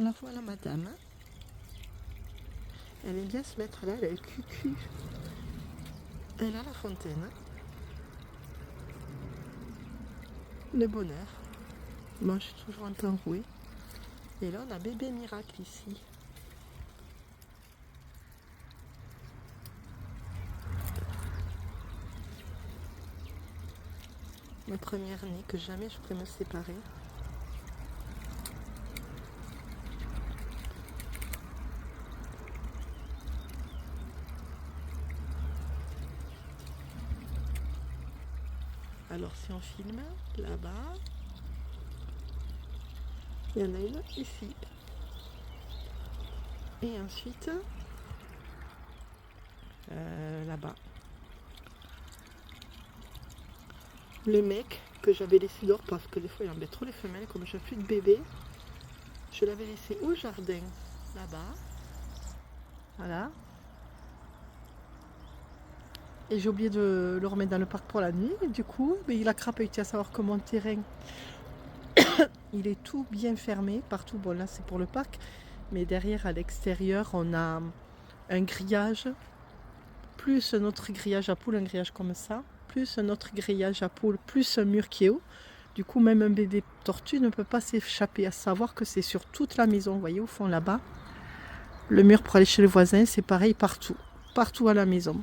Alors voilà madame. Elle aime bien se mettre là, elle a le cucu. Elle a la fontaine. Le bonheur. Moi je suis toujours en temps roué. Et là on a bébé miracle ici. Ma première née que jamais je pourrais me séparer. Alors si on filme là-bas, il y en a une ici. Et ensuite, là-bas. Le mec que j'avais laissé dehors parce que des fois il embête trop les femelles, comme j'ai plus de bébé, je l'avais laissé au jardin, là-bas. Voilà. Et j'ai oublié de le remettre dans le parc pour la nuit. Et du coup, il a crapahuté à savoir que mon terrain, il est tout bien fermé partout. Bon là c'est pour le parc, mais derrière à l'extérieur on a un grillage, plus un autre grillage à poules, un grillage comme ça, plus un autre grillage à poules, plus un mur qui est haut. Du coup même un bébé tortue ne peut pas s'échapper, à savoir que c'est sur toute la maison. Vous voyez au fond là-bas, le mur pour aller chez le voisin, c'est pareil partout, partout à la maison.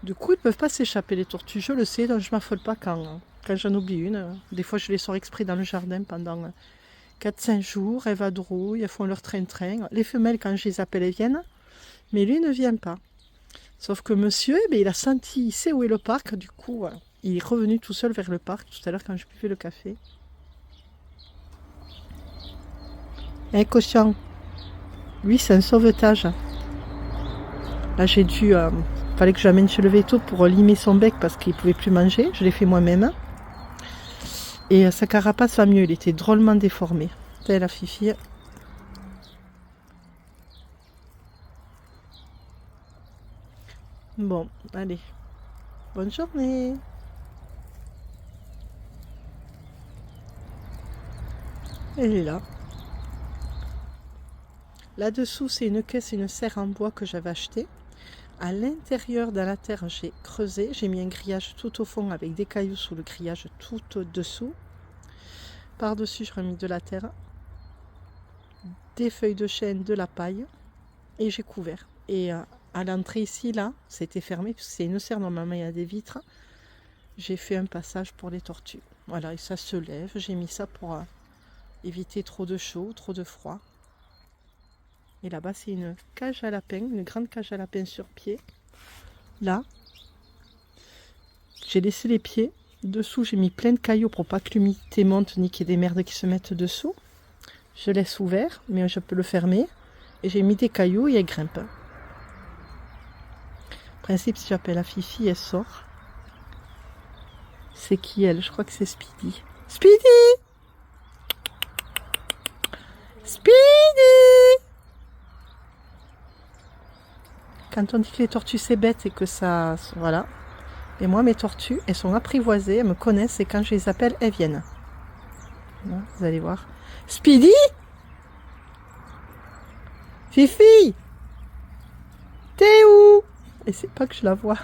Du coup ils ne peuvent pas s'échapper les tortues, je le sais, donc je ne m'affole pas quand j'en oublie une. Des fois je les sors exprès dans le jardin pendant 4-5 jours, elles vadrouillent, elles font leur train-train. Les femelles, quand je les appelle, elles viennent, mais lui ne vient pas. Sauf que monsieur, il a senti, il sait où est le parc, du coup, il est revenu tout seul vers le parc, tout à l'heure quand je buvais le café. Un cochon, lui c'est un sauvetage. Là j'ai dû, fallait que j'amène chez le veto pour limer son bec parce qu'il ne pouvait plus manger, je l'ai fait moi-même. Et sa carapace va mieux, il était drôlement déformé. C'est la fifi. Bon, allez. Bonne journée. Elle est là. Là-dessous, c'est une caisse et une serre en bois que j'avais acheté. À l'intérieur, dans la terre, j'ai creusé. J'ai mis un grillage tout au fond avec des cailloux sous le grillage tout au-dessous. Par-dessus, j'ai remis de la terre, des feuilles de chêne, de la paille. Et j'ai couvert. Et à l'entrée ici, là, c'était fermé, parce que c'est une serre, normalement il y a des vitres. J'ai fait un passage pour les tortues. Voilà, et ça se lève. J'ai mis ça pour éviter trop de chaud, trop de froid. Et là-bas, c'est une cage à lapins, une grande cage à lapins sur pied. Là, j'ai laissé les pieds. Dessous, j'ai mis plein de cailloux pour pas que l'humidité monte, ni qu'il y ait des merdes qui se mettent dessous. Je laisse ouvert, mais je peux le fermer. Et j'ai mis des cailloux et elle grimpe. Principe, si j'appelle la Fifi, elle sort. C'est qui elle? Je crois que c'est Speedy. Speedy! Speedy! Quand on dit que les tortues c'est bête et que ça... Voilà. Et moi, mes tortues, elles sont apprivoisées, elles me connaissent et quand je les appelle, elles viennent. Là, vous allez voir. Speedy! Fifi! T'es où? Et c'est pas que je la vois.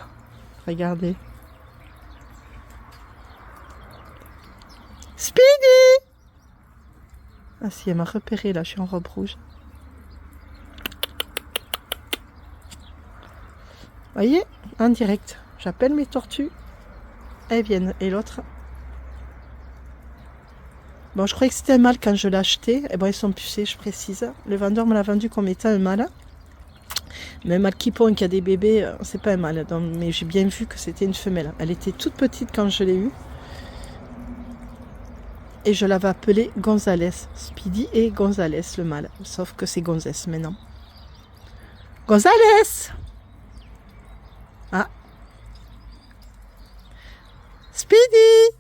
Regardez. Speedy! Ah si, elle m'a repéré là, je suis en robe rouge. Voyez, en direct. J'appelle mes tortues. Elles viennent. Et l'autre... Bon, je croyais que c'était un mâle quand je l'ai acheté. Et bon, ils sont pucés, je précise. Le vendeur me l'a vendu comme étant un mâle. Mais un mâle qui pond, qui a des bébés, c'est pas un mâle. Donc, mais j'ai bien vu que c'était une femelle. Elle était toute petite quand je l'ai eue. Et je l'avais appelée Gonzalez. Speedy et Gonzalez, le mâle. Sauf que c'est Gonzès maintenant. Gonzalez! Ah. Speedy!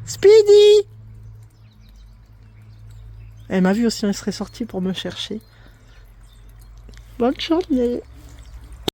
Speedy! Elle m'a vu aussi, elle serait sortie pour me chercher. Bonne journée!